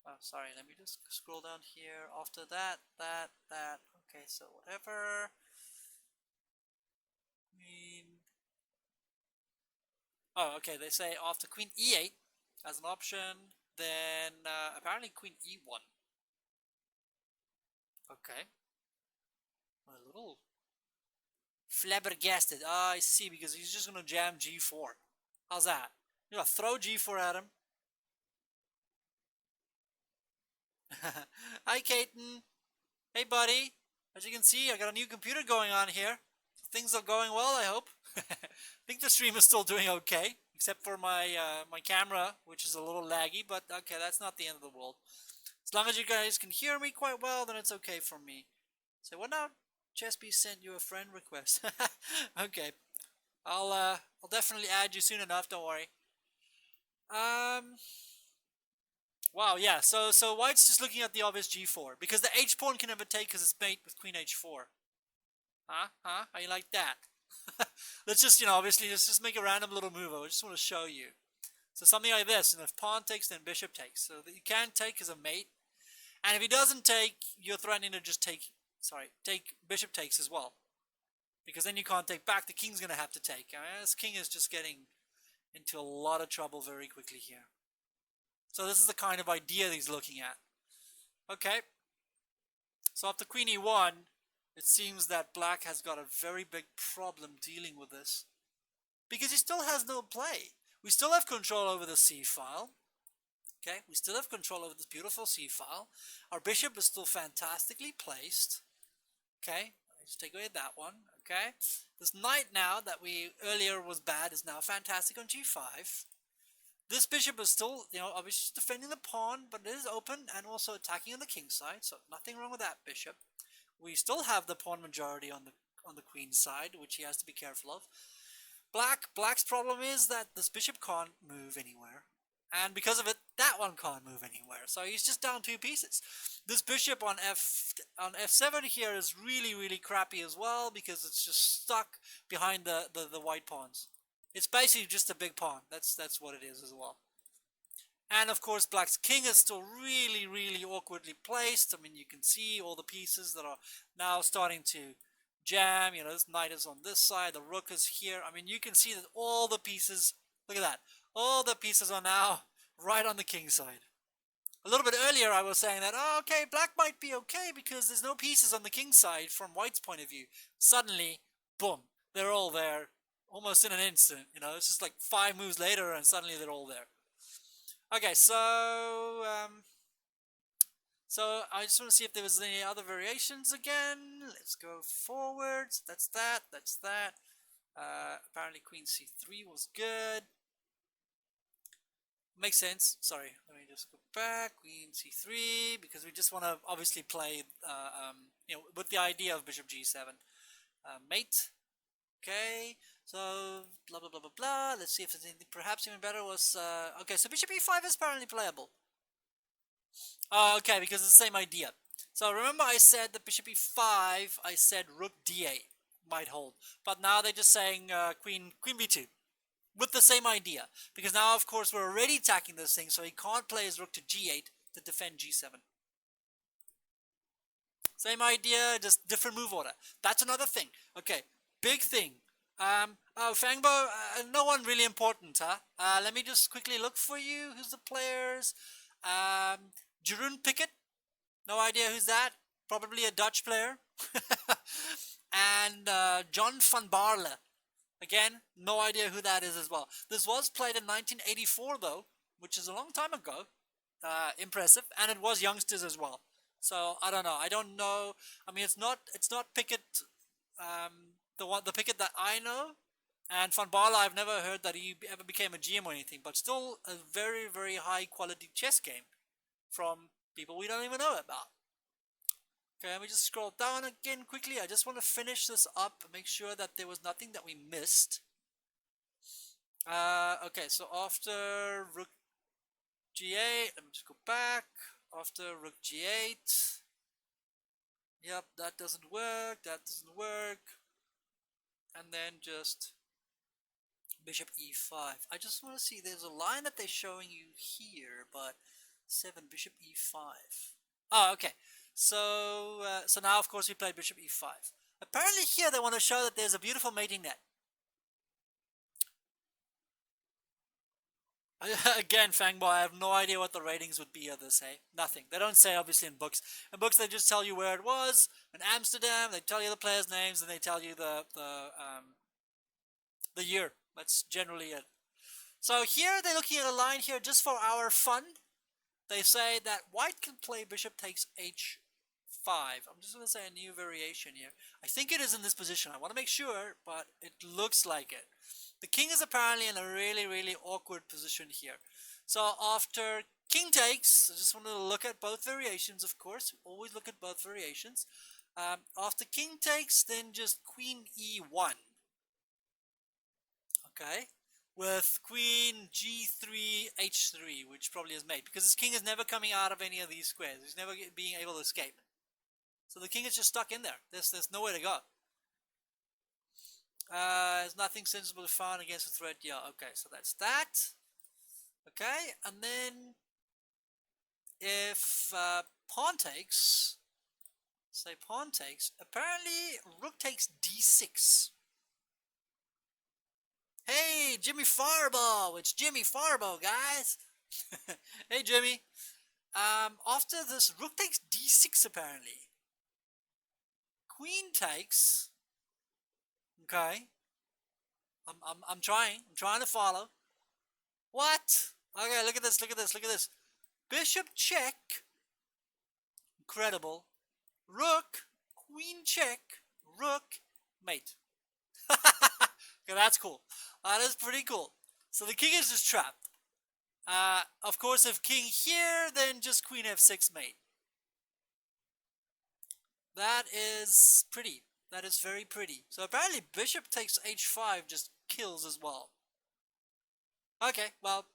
Oh, sorry, let me just scroll down here. After that. Okay, so whatever. Queen. Oh, okay, they say after queen e8 as an option, then apparently queen e1. Okay. A little flabbergasted. Ah, I see, because he's just gonna jam g4. How's that? You know, throw g4 at him. Hi, Caton. Hey, buddy. As you can see, I got a new computer going on here. Things are going well, I hope. I think the stream is still doing okay, except for my my camera, which is a little laggy, but okay, that's not the end of the world. As long as you guys can hear me quite well, then it's okay for me. Say, what now? Chesby sent you a friend request. Okay. I'll definitely add you soon enough, don't worry. Um, wow, yeah, so white's just looking at the obvious g4, because the h-pawn can never take because it's mate with queen h4. Huh? Huh? How you like that? Let's just, obviously, let's just make a random little move. I just want to show you. So something like this, and if pawn takes, then bishop takes. So that you can take as a mate, and if he doesn't take, you're threatening to just take, take bishop takes as well. Because then you can't take back, the king's going to have to take. I mean, this king is just getting into a lot of trouble very quickly here. So this is the kind of idea that he's looking at. Okay. So after queen e1, it seems that black has got a very big problem dealing with this. Because he still has no play. We still have control over the c file. Okay, we still have control over this beautiful c file. Our bishop is still fantastically placed. Okay, just take away that one. Okay, this knight now that we earlier was bad is now fantastic on g5. This bishop is still, obviously defending the pawn, but it is open and also attacking on the king side, so nothing wrong with that bishop. We still have the pawn majority on the queen side, which he has to be careful of. Black's problem is that this bishop can't move anywhere. And because of it, that one can't move anywhere. So he's just down 2 pieces. This bishop on f7 here is really, really crappy as well, because it's just stuck behind the white pawns. It's basically just a big pawn. That's what it is as well. And of course, black's king is still really, really awkwardly placed. I mean, you can see all the pieces that are now starting to jam. This knight is on this side, the rook is here. I mean, you can see that all the pieces, look at that, all the pieces are now right on the king side. A little bit earlier I was saying that, oh, okay, black might be okay because there's no pieces on the king side from white's point of view. Suddenly, boom, they're all there almost in an instant. It's just like 5 moves later and suddenly they're all there. Okay, so I just want to see if there was any other variations again. Let's go forwards. That's that. That's that. Apparently queen c3 was good. Makes sense. Sorry, let me just go back. Queen c3, because we just want to obviously play, with the idea of bishop g7. Mate. Okay, so blah blah blah blah blah. Let's see if there's anything perhaps even better was okay, so bishop e5 is apparently playable. Okay, because it's the same idea. So remember I said that bishop e5, I said rook d8 might hold. But now they're just saying queen b2 with the same idea. Because now of course we're already attacking this thing, so he can't play his rook to g8 to defend g7. Same idea, just different move order. That's another thing. Okay, big thing. Fangbo, no one really important, huh? Let me just quickly look for you. Who's the players? Jeroen Pickett. No idea who's that. Probably a Dutch player. And John van Baarle. Again, no idea who that is as well. This was played in 1984 though, which is a long time ago. Impressive. And it was youngsters as well. So I don't know. I don't know. I mean, it's not Pickett, the Pickett that I know. And Van Baarle, I've never heard that he ever became a GM or anything, but still a very, very high quality chess game from people we don't even know about. Okay, let me just scroll down again quickly. I just want to finish this up, make sure that there was nothing that we missed. Okay, so after rook g8, let me just go back. After rook g8, yep, that doesn't work, and then just bishop e5. I just want to see, there's a line that they're showing you here, but 7, bishop e5. Oh, okay. So now of course we played bishop e5. Apparently here they want to show that there's a beautiful mating net. Again, Fangboy, I have no idea what the ratings would be of this, hey? Nothing. They don't say, obviously, in books. In books, they just tell you where it was. In Amsterdam, they tell you the players' names, and they tell you the year. That's generally it. So here, they're looking at a line here just for our fun. They say that white can play bishop takes h5. I'm just going to say a new variation here. I think it is in this position. I want to make sure, but it looks like it. The king is apparently in a really, really awkward position here. So after king takes. I just want to look at both variations, of course. Always look at both variations. After king takes, then just queen e1. Okay, with queen g3 h3, which probably is mate, because his king is never coming out of any of these squares. He's never being able to escape. So the king is just stuck in there. There's nowhere to go. There's nothing sensible to find against a threat. Yeah, okay, so that's that. Okay, and then if pawn takes, say pawn takes, apparently rook takes d6. Hey, Jimmy Fireball! It's Jimmy Fireball, guys! Hey, Jimmy. After this, rook takes d6 apparently. Queen takes. Okay. I'm trying. I'm trying to follow. What? Okay, look at this, look at this, look at this. Bishop check. Incredible. Rook, queen check, rook, mate. Okay, that's cool. That is pretty cool. So the king is just trapped. Of course, if king here, then just queen f6 mate. That is pretty. That is very pretty. So apparently bishop takes h5 just kills as well. Okay, well,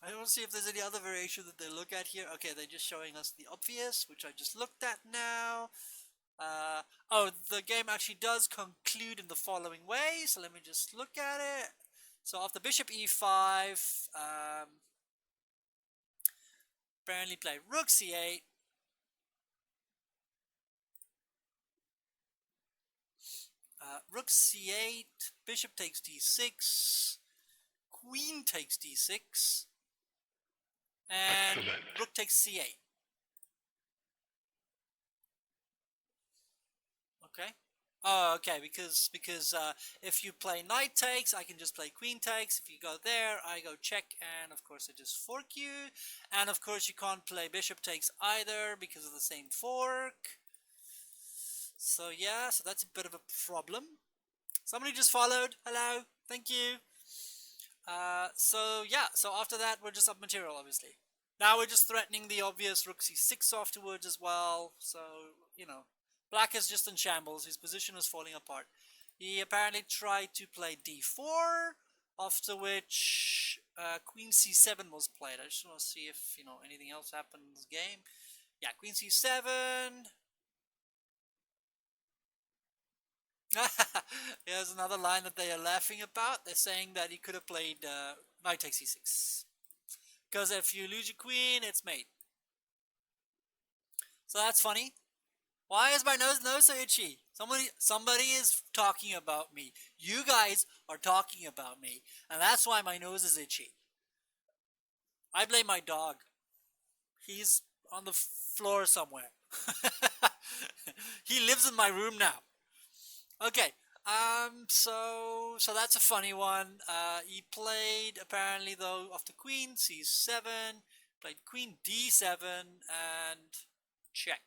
I don't see if there's any other variation that they look at here. Okay, they're just showing us the obvious, which I just looked at now. Oh, the game actually does conclude in the following way, so let me just look at it. So after bishop e5, apparently play rook c8. Rook c8, bishop takes d6, queen takes d6, and excellent. Rook takes c8. Okay. Oh, okay. Because if you play knight takes, I can just play queen takes. If you go there, I go check, and of course I just fork you. And of course you can't play bishop takes either because of the same fork. So yeah, so that's a bit of a problem. Somebody just followed. Hello. Thank you. So yeah, so after that we're just up material, obviously. Now we're just threatening the obvious rook c6 afterwards as well. So, you know, black is just in shambles. His position is falling apart. He apparently tried to play d4, after which queen c7 was played. I just want to see if, you know, anything else happened in this game. Yeah, queen c7. Here's another line that they are laughing about. They're saying that he could have played knight takes c6. Because if you lose your queen, it's mate. So that's funny. Why is my nose so itchy? Somebody is talking about me. You guys are talking about me. And that's why my nose is itchy. I blame my dog. He's on the floor somewhere. He lives in my room now. Okay. So that's a funny one. He played, apparently though, after queen c7, played queen d7, and check.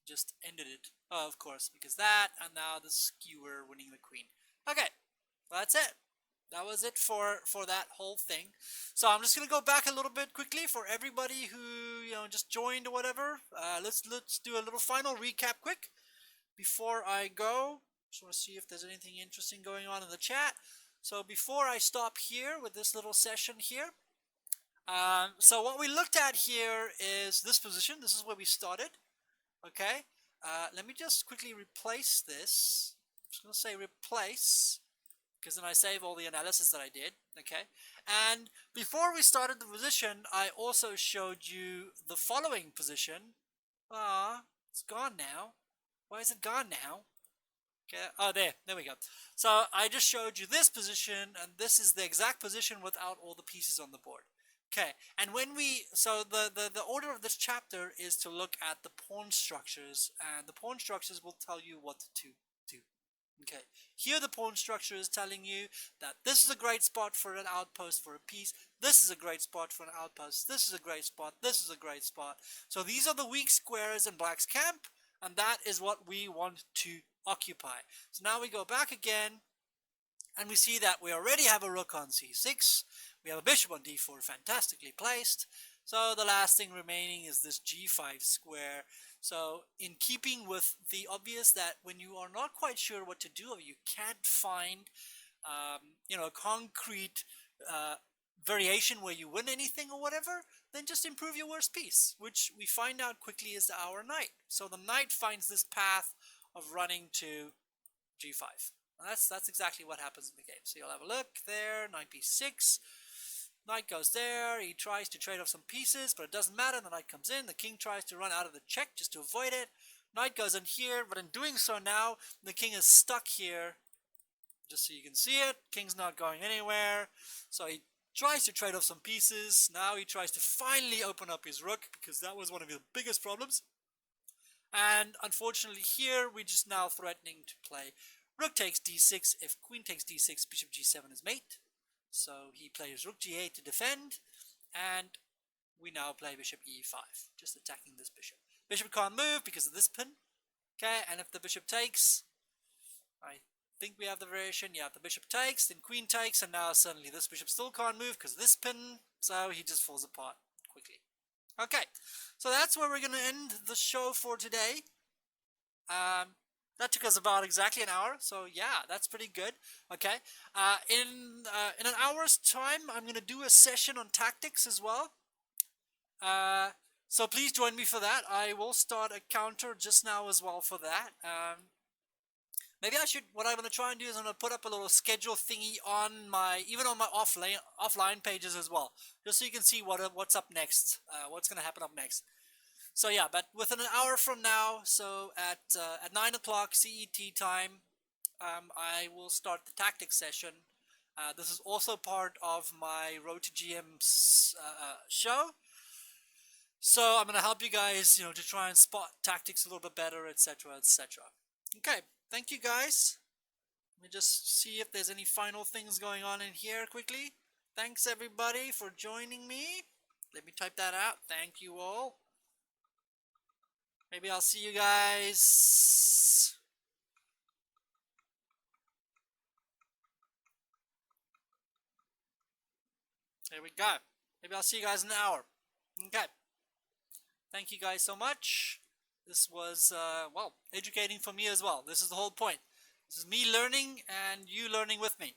Just ended it. Oh, of course, because that, and now the skewer winning the queen. Okay, well, that's it. That was it for that whole thing. So I'm just gonna go back a little bit quickly for everybody who just joined or whatever. Let's do a little final recap quick before I go. Just want to see if there's anything interesting going on in the chat. So before I stop here with this little session here, so what we looked at here is this position. This is where we started. Okay, let me just quickly replace this. I'm just going to say replace, because then I save all the analysis that I did. Okay, and before we started the position, I also showed you the following position. It's gone now. Why is it gone now? Okay, oh, there we go. So I just showed you this position, and this is the exact position without all the pieces on the board. Okay, and so the order of this chapter is to look at the pawn structures, and the pawn structures will tell you what to do. Okay, here the pawn structure is telling you that this is a great spot for an outpost for a piece, this is a great spot for an outpost, this is a great spot, this is a great spot. So these are the weak squares in black's camp, and that is what we want to occupy. So now we go back again, and we see that we already have a rook on c6. We have a bishop on d4, fantastically placed. So the last thing remaining is this g5 square. So in keeping with the obvious that when you are not quite sure what to do, or you can't find a concrete variation where you win anything or whatever, then just improve your worst piece, which we find out quickly is our knight. So the knight finds this path of running to g5. That's exactly what happens in the game. So you'll have a look there, knight b6. Knight goes there, he tries to trade off some pieces, but it doesn't matter, the knight comes in, the king tries to run out of the check just to avoid it. Knight goes in here, but in doing so now, the king is stuck here, just so you can see it. King's not going anywhere, so he tries to trade off some pieces. Now he tries to finally open up his rook, because that was one of his biggest problems. And unfortunately here, we're just now threatening to play rook takes d6. If queen takes d6, bishop g7 is mate. So he plays rook g8 to defend, and we now play bishop e5, just attacking this bishop. Bishop can't move because of this pin. Okay, and if the bishop takes, I think we have the variation. Yeah, if the bishop takes, then queen takes, and now suddenly this bishop still can't move because of this pin, so he just falls apart quickly. Okay, so that's where we're going to end the show for today. That took us about exactly an hour, so yeah, that's pretty good. Okay, in an hour's time, I'm going to do a session on tactics as well. So please join me for that. I will start a counter just now as well for that. Maybe I should, what I'm going to try and do is I'm going to put up a little schedule thingy on my, even on my offline pages as well, just so you can see what's up next, what's going to happen up next. So yeah, but within an hour from now, so at 9 o'clock CET time, I will start the tactics session. This is also part of my Road to GM's show. So I'm going to help you guys, to try and spot tactics a little bit better, etc., etc. Okay, thank you guys. Let me just see if there's any final things going on in here quickly. Thanks everybody for joining me. Let me type that out. Thank you all. Maybe I'll see you guys. There we go. Maybe I'll see you guys in an hour. Okay. Thank you guys so much. This was, well, educating for me as well. This is the whole point. This is me learning and you learning with me.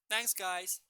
Thanks, guys.